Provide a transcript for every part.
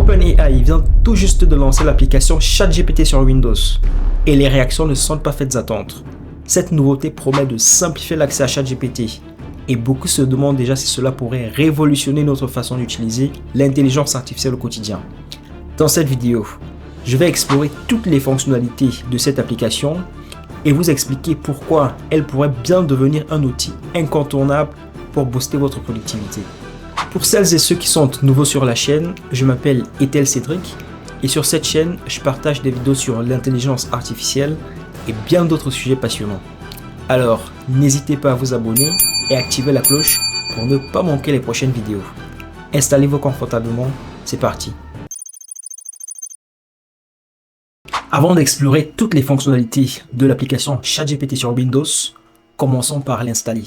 OpenAI vient tout juste de lancer l'application ChatGPT sur Windows et les réactions ne sont pas faites attendre. Cette nouveauté promet de simplifier l'accès à ChatGPT et beaucoup se demandent déjà si cela pourrait révolutionner notre façon d'utiliser l'intelligence artificielle au quotidien. Dans cette vidéo, je vais explorer toutes les fonctionnalités de cette application et vous expliquer pourquoi elle pourrait bien devenir un outil incontournable pour booster votre productivité. Pour celles et ceux qui sont nouveaux sur la chaîne, je m'appelle Ethel Cédric et sur cette chaîne, je partage des vidéos sur l'intelligence artificielle et bien d'autres sujets passionnants. Alors, n'hésitez pas à vous abonner et activer la cloche pour ne pas manquer les prochaines vidéos. Installez-vous confortablement, c'est parti. Avant d'explorer toutes les fonctionnalités de l'application ChatGPT sur Windows, commençons par l'installer.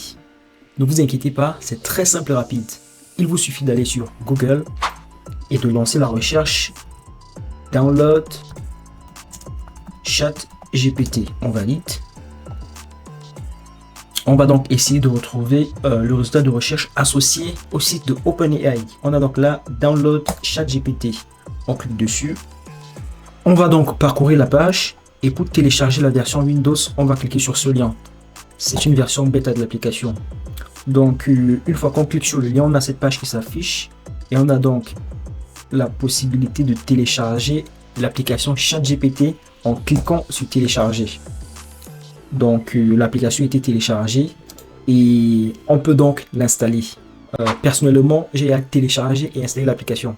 Ne vous inquiétez pas, c'est très simple et rapide. Il vous suffit d'aller sur Google et de lancer la recherche Download ChatGPT. On valide. On va donc essayer de retrouver le résultat de recherche associé au site de OpenAI. On a donc là Download ChatGPT. On clique dessus. On va donc parcourir la page et pour télécharger la version Windows, on va cliquer sur ce lien. C'est une version bêta de l'application. Donc une fois qu'on clique sur le lien, on a cette page qui s'affiche et on a donc la possibilité de télécharger l'application ChatGPT en cliquant sur télécharger. Donc l'application a été téléchargée et on peut donc l'installer. Personnellement, j'ai téléchargé et installé l'application.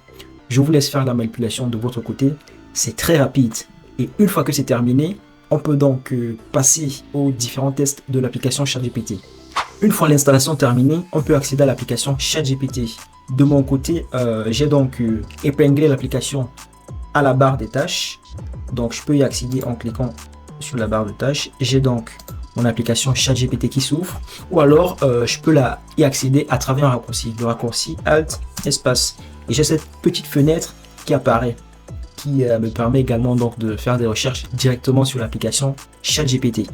Je vous laisse faire la manipulation de votre côté. C'est très rapide et une fois que c'est terminé, on peut donc passer aux différents tests de l'application ChatGPT. Une fois l'installation terminée, on peut accéder à l'application ChatGPT. De mon côté, j'ai donc épinglé l'application à la barre des tâches. Donc je peux y accéder en cliquant sur la barre de tâches. J'ai donc mon application ChatGPT qui s'ouvre. Ou alors, je peux y accéder à travers un raccourci. Le raccourci Alt, espace. Et j'ai cette petite fenêtre qui apparaît, qui me permet également donc de faire des recherches directement sur l'application ChatGPT.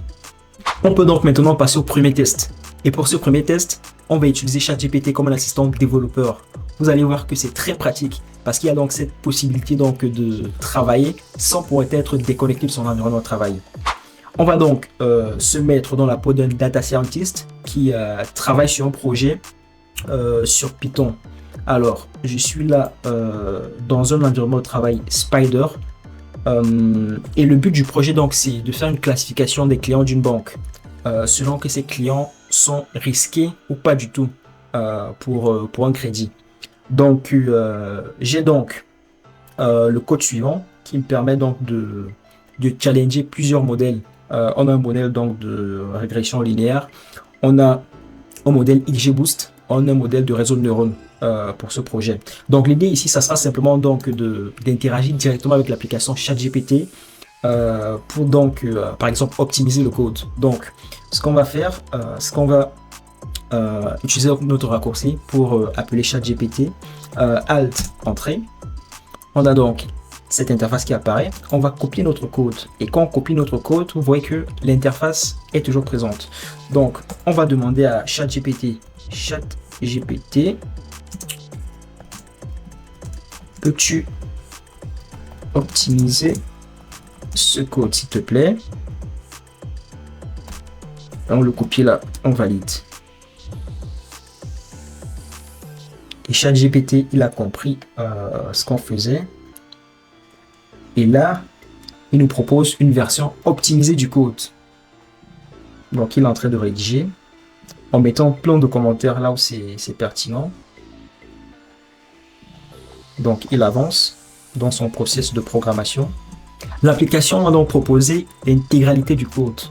On peut donc maintenant passer au premier test. Et pour ce premier test, on va utiliser ChatGPT comme un assistant développeur. Vous allez voir que c'est très pratique parce qu'il y a donc cette possibilité donc de travailler sans pour être déconnecté de son environnement de travail. On va donc se mettre dans la peau d'un data scientist qui travaille sur un projet sur Python. Alors, je suis là dans un environnement de travail Spider et le but du projet donc c'est de faire une classification des clients d'une banque selon que ces clients sont risqués ou pas du tout pour un crédit. Donc, j'ai donc le code suivant qui me permet donc de challenger plusieurs modèles. On a un modèle donc de régression linéaire, on a un modèle XGBoost, on a un modèle de réseau de neurones pour ce projet. Donc l'idée ici, ça sera simplement donc d'interagir directement avec l'application ChatGPT pour donc par exemple optimiser le code. Donc ce qu'on va faire, c'est qu'on va utiliser notre raccourci pour appeler ChatGPT, Alt, Entrée. On a donc cette interface qui apparaît, on va copier notre code et quand on copie notre code, vous voyez que l'interface est toujours présente. Donc on va demander à ChatGPT, peux-tu optimiser ce code s'il te plaît? On le copie là, on valide. Et ChatGPT, il a compris ce qu'on faisait. Et là, il nous propose une version optimisée du code. Donc, il est en train de rédiger en mettant plein de commentaires là où c'est pertinent. Donc, il avance dans son processus de programmation. L'application m'a donc proposé l'intégralité du code,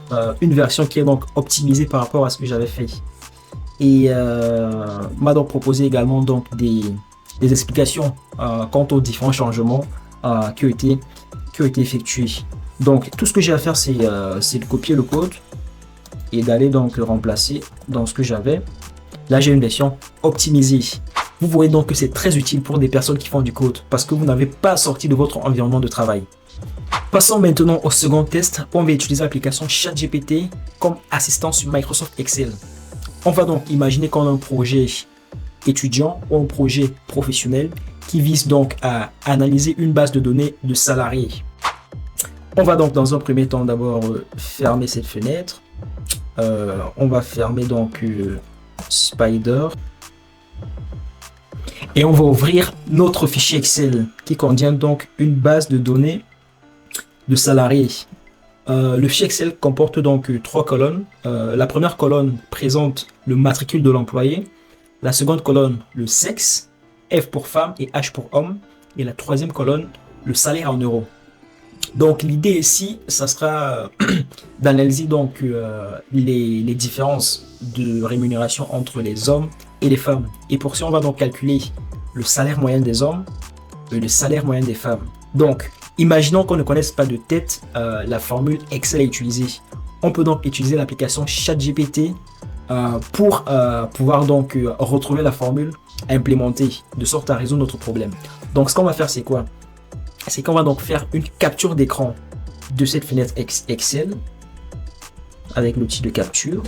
une version qui est donc optimisée par rapport à ce que j'avais fait. Et m'a donc proposé également donc des explications quant aux différents changements qui ont été effectués. Donc tout ce que j'ai à faire, c'est de copier le code et d'aller donc le remplacer dans ce que j'avais. Là, j'ai une version optimisée. Vous voyez donc que c'est très utile pour des personnes qui font du code parce que vous n'avez pas sorti de votre environnement de travail. Passons maintenant au second test. On va utiliser l'application ChatGPT comme assistant sur Microsoft Excel. On va donc imaginer qu'on a un projet étudiant ou un projet professionnel qui vise donc à analyser une base de données de salariés. On va donc dans un premier temps d'abord fermer cette fenêtre. On va fermer donc Spider. Et on va ouvrir notre fichier Excel qui contient donc une base de données de salariés. Le fichier Excel comporte donc 3 colonnes. La première colonne présente le matricule de l'employé. La seconde colonne, le sexe, F pour femme et H pour homme. Et la troisième colonne, le salaire en euros. Donc l'idée ici, ça sera d'analyser donc les différences de rémunération entre les hommes et les femmes. Et pour ça, on va donc calculer le salaire moyen des hommes et le salaire moyen des femmes. Donc, imaginons qu'on ne connaisse pas de tête la formule Excel à utiliser. On peut donc utiliser l'application ChatGPT pour pouvoir donc retrouver la formule à implémenter de sorte à résoudre notre problème. Donc, ce qu'on va faire, c'est quoi? C'est qu'on va donc faire une capture d'écran de cette fenêtre Excel avec l'outil de capture.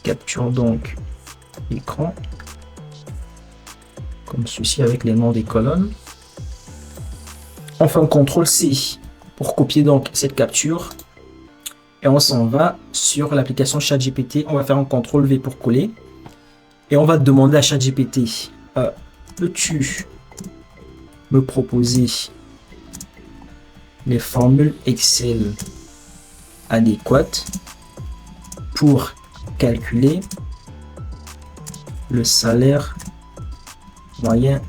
Capture donc l'écran comme ceci avec les noms des colonnes. On fait un CTRL-C pour copier donc cette capture et on s'en va sur l'application ChatGPT. On va faire un CTRL-V pour coller et on va demander à ChatGPT peux-tu me proposer les formules Excel adéquates pour calculer le salaire moyen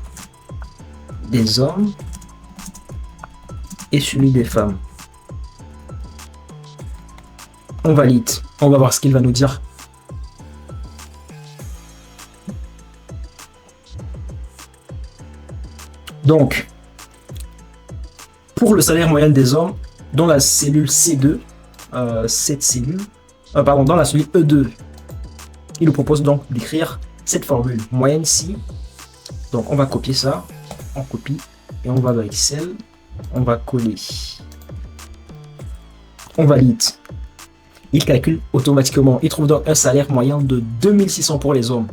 des hommes et celui des femmes. On valide. On va voir ce qu'il va nous dire. Donc, pour le salaire moyen des hommes, dans la cellule C2, cette cellule, dans la cellule E2, il nous propose donc d'écrire cette formule moyenne ci. Donc, on va copier ça, on copie et on va dans Excel, on va coller. On valide. Il calcule automatiquement. Il trouve donc un salaire moyen de 2600 pour les hommes.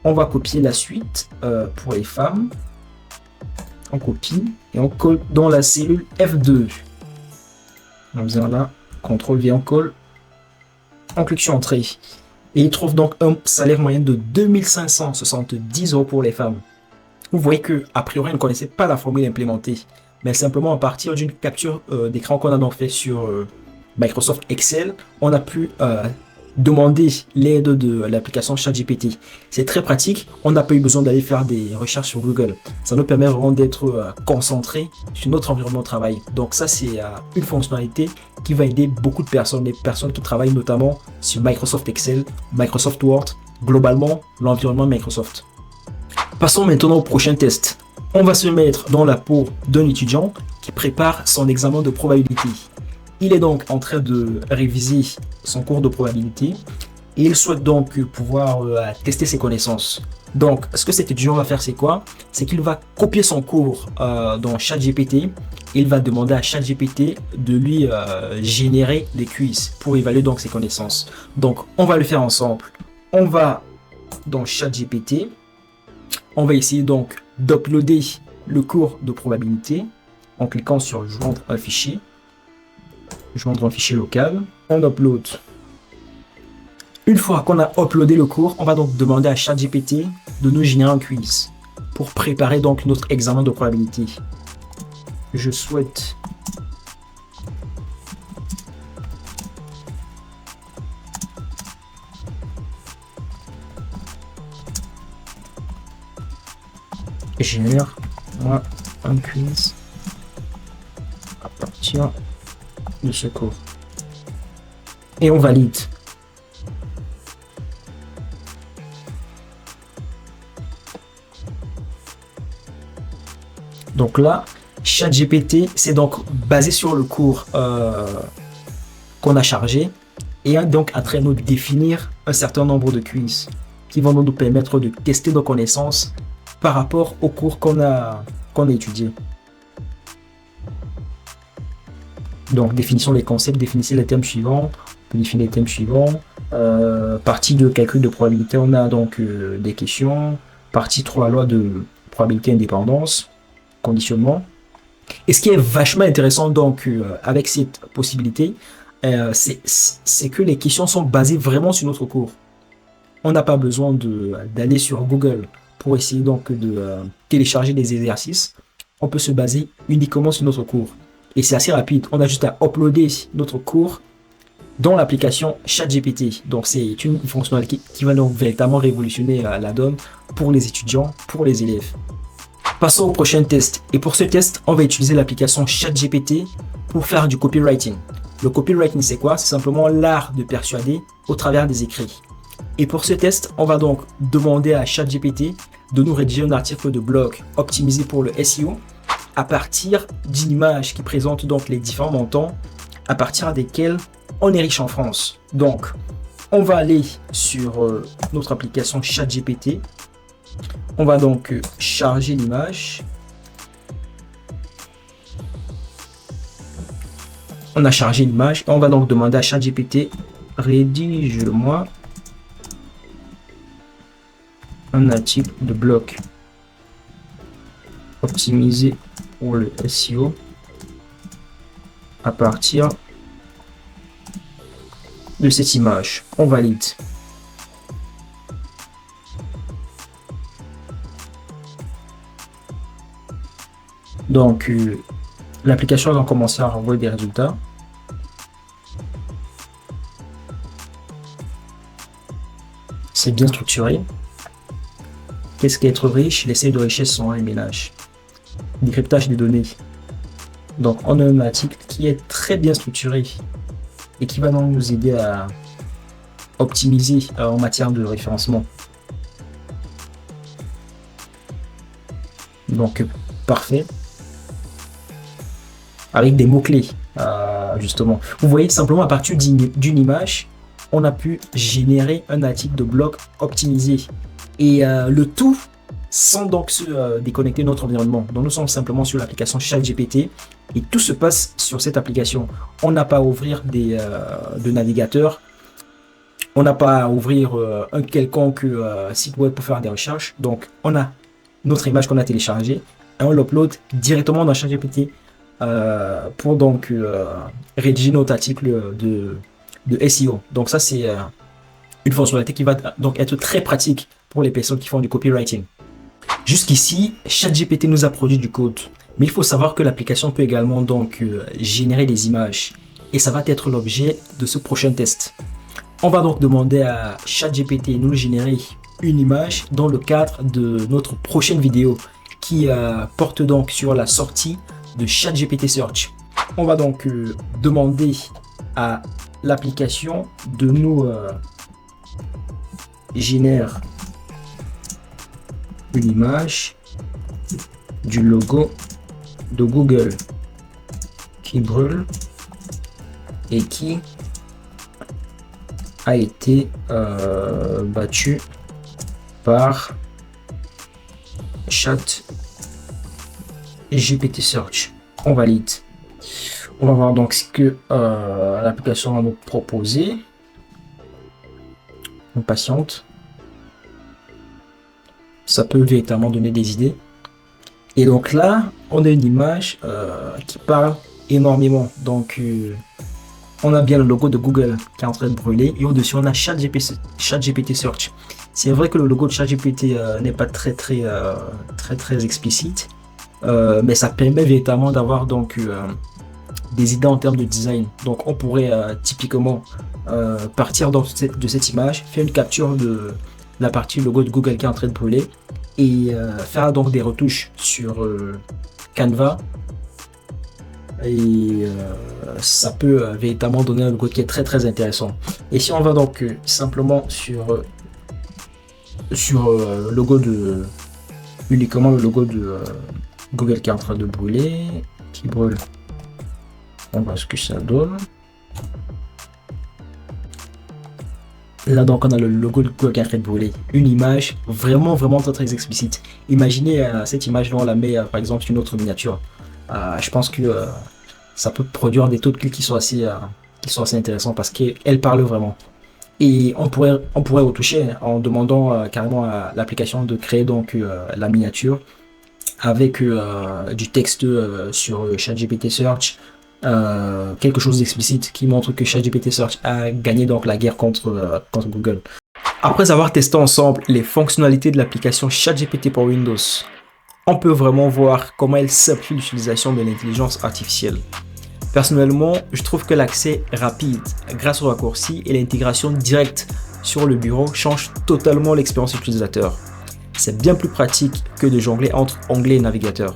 On va copier la suite pour les femmes. On copie et on colle dans la cellule F2. En faisant là, CTRL-V, on colle. On clique sur Entrée. Et il trouve donc un salaire moyen de 2570 € pour les femmes. Vous voyez que a priori, on ne connaissait pas la formule implémentée, mais simplement à partir d'une capture d'écran qu'on a donc fait sur Microsoft Excel, on a pu demander l'aide de l'application ChatGPT. C'est très pratique, on n'a pas eu besoin d'aller faire des recherches sur Google. Ça nous permet vraiment d'être concentrés sur notre environnement de travail. Donc ça, c'est une fonctionnalité qui va aider beaucoup de personnes, les personnes qui travaillent notamment sur Microsoft Excel, Microsoft Word, globalement l'environnement Microsoft. Passons maintenant au prochain test. On va se mettre dans la peau d'un étudiant qui prépare son examen de probabilité. Il est donc en train de réviser son cours de probabilité et il souhaite donc pouvoir tester ses connaissances. Donc, ce que cet étudiant va faire, c'est quoi? C'est qu'il va copier son cours dans ChatGPT. Il va demander à ChatGPT de lui générer des quiz pour évaluer donc ses connaissances. Donc, on va le faire ensemble. On va dans ChatGPT. On va essayer donc d'uploader le cours de probabilité en cliquant sur joindre un fichier. Joindre un fichier local. On upload. Une fois qu'on a uploadé le cours, on va donc demander à ChatGPT de nous générer un quiz pour préparer donc notre examen de probabilité. Je souhaite génère-moi un quiz à partir de ce cours. Et on valide. Donc là, ChatGPT, c'est donc basé sur le cours qu'on a chargé et est donc en train de nous définir un certain nombre de quiz qui vont nous permettre de tester nos connaissances par rapport au cours qu'on a étudié. Donc, définissons les concepts, définissez les thèmes suivants. On peut définir les thèmes suivants. Partie de calcul de probabilité, on a donc des questions. Partie 3, loi de probabilité indépendance, conditionnement. Et ce qui est vachement intéressant donc avec cette possibilité, c'est que les questions sont basées vraiment sur notre cours. On n'a pas besoin d'aller sur Google pour essayer donc de télécharger des exercices. On peut se baser uniquement sur notre cours. Et c'est assez rapide. On a juste à uploader notre cours dans l'application ChatGPT. Donc c'est une fonctionnalité qui va donc véritablement révolutionner la donne pour les étudiants, pour les élèves. Passons au prochain test. Et pour ce test, on va utiliser l'application ChatGPT pour faire du copywriting. Le copywriting, c'est quoi? C'est simplement l'art de persuader au travers des écrits. Et pour ce test, on va donc demander à ChatGPT de nous rédiger un article de blog optimisé pour le SEO à partir d'une image qui présente donc les différents montants à partir desquels on est riche en France. Donc, on va aller sur notre application ChatGPT. On va donc charger l'image. On a chargé l'image et on va donc demander à ChatGPT, rédige-moi un article de blog optimisé pour le SEO à partir de cette image. On valide. Donc, l'application va commencer à renvoyer des résultats. C'est bien structuré. Qu'est-ce qu'être riche? Les seuils de richesse sont un ménage. Décryptage des données. Donc, on a un article qui est très bien structuré et qui va donc nous aider à optimiser en matière de référencement. Donc, parfait. Avec des mots-clés, justement. Vous voyez, simplement à partir d'une image, on a pu générer un article de blog optimisé. Et le tout sans donc se déconnecter de notre environnement. Donc nous sommes simplement sur l'application ChatGPT et tout se passe sur cette application. On n'a pas à ouvrir de navigateur. On n'a pas à ouvrir un quelconque site web pour faire des recherches. Donc on a notre image qu'on a téléchargée et on l'upload directement dans ChatGPT pour donc rédiger notre article de SEO. Donc ça c'est une fonctionnalité qui va donc être très pratique pour les personnes qui font du copywriting. Jusqu'ici, ChatGPT nous a produit du code, mais il faut savoir que l'application peut également donc générer des images et ça va être l'objet de ce prochain test. On va donc demander à ChatGPT de nous générer une image dans le cadre de notre prochaine vidéo qui porte donc sur la sortie de ChatGPT Search. On va donc demander à l'application de nous générer une image du logo de Google qui brûle et qui a été battu par ChatGPT Search. On valide. On va voir donc ce que l'application va nous proposer. On patiente. Ça peut véritablement donner des idées. Et donc là, on a une image qui parle énormément. Donc, on a bien le logo de Google qui est en train de brûler. Et au-dessus, on a ChatGPT Search. C'est vrai que le logo de ChatGPT n'est pas très explicite. Mais ça permet véritablement d'avoir donc des idées en termes de design. Donc, on pourrait typiquement partir de cette image, faire une capture de la partie logo de Google qui est en train de brûler et faire donc des retouches sur Canva et ça peut véritablement donner un logo qui est très intéressant. Et si on va donc simplement sur logo de uniquement le logo de Google qui est en train de brûler, qui brûle, on voit ce que ça donne. Là donc on a le logo de Google qui est en train de brûler, une image vraiment très explicite. Imaginez cette image là, on la met par exemple sur une autre miniature. Je pense que ça peut produire des taux de clics qui sont assez intéressants parce qu'elle parle vraiment. Et on pourrait retoucher en demandant carrément à l'application de créer donc la miniature avec du texte sur ChatGPT Search, quelque chose d'explicite qui montre que ChatGPT Search a gagné donc la guerre contre Google. Après avoir testé ensemble les fonctionnalités de l'application ChatGPT pour Windows, on peut vraiment voir comment elle simplifie l'utilisation de l'intelligence artificielle. Personnellement, je trouve que l'accès rapide grâce au raccourci et l'intégration directe sur le bureau change totalement l'expérience utilisateur. C'est bien plus pratique que de jongler entre onglets et navigateurs.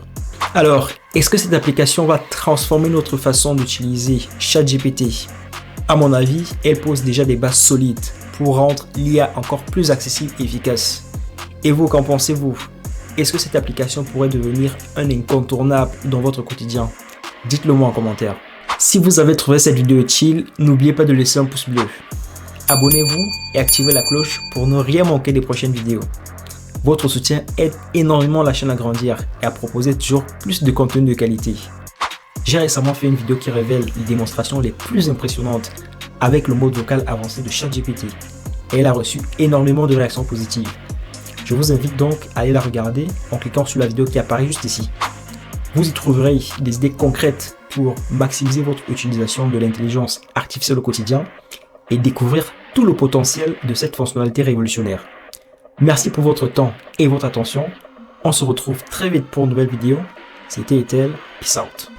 Alors, est-ce que cette application va transformer notre façon d'utiliser ChatGPT? À mon avis, elle pose déjà des bases solides pour rendre l'IA encore plus accessible et efficace. Et vous, qu'en pensez-vous? Est-ce que cette application pourrait devenir un incontournable dans votre quotidien? Dites-le moi en commentaire. Si vous avez trouvé cette vidéo utile, n'oubliez pas de laisser un pouce bleu. Abonnez-vous et activez la cloche pour ne rien manquer des prochaines vidéos. Votre soutien aide énormément la chaîne à grandir et à proposer toujours plus de contenu de qualité. J'ai récemment fait une vidéo qui révèle les démonstrations les plus impressionnantes avec le mode vocal avancé de ChatGPT et elle a reçu énormément de réactions positives. Je vous invite donc à aller la regarder en cliquant sur la vidéo qui apparaît juste ici. Vous y trouverez des idées concrètes pour maximiser votre utilisation de l'intelligence artificielle au quotidien et découvrir tout le potentiel de cette fonctionnalité révolutionnaire. Merci pour votre temps et votre attention. On se retrouve très vite pour une nouvelle vidéo. C'était Ethel. Peace out.